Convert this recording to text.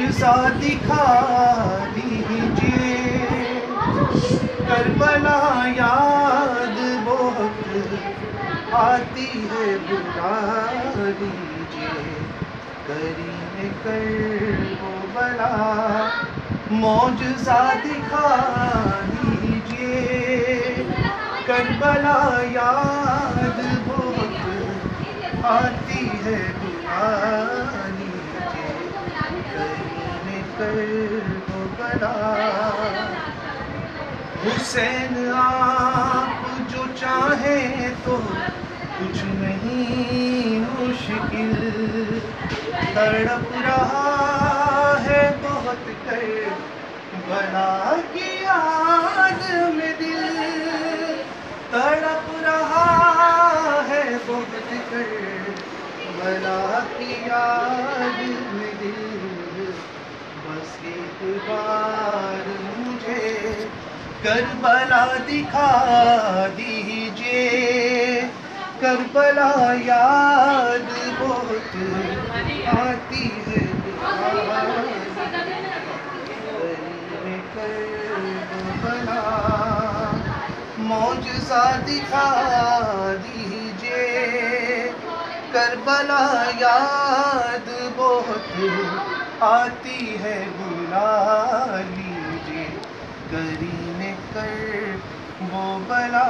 معجزہ دکھا دیجئے، کربلا یاد بہت آتی ہے، بلا دیجئے کریم کربلا، معجزہ دکھا دیجئے، کربلا یاد بہت آتی ہے، بلا دیجئے کریم کربلا۔ حسین آپ جو چاہیں تو کچھ نہیں مشکل، تڑپ رہا ہے بہت کربلا کی یاد میں دل، تڑپ رہا ہے بہت کربلا کی یاد میں دل، بس ایک بار مجھے کربلا دکھا دیجئے، کربلا یاد بہت آتی ہے، کریم کربلا، معجزہ دکھا دیجئے، کربلا یاد بہت آتی ہے، بلا لیجئے کریم کربلا۔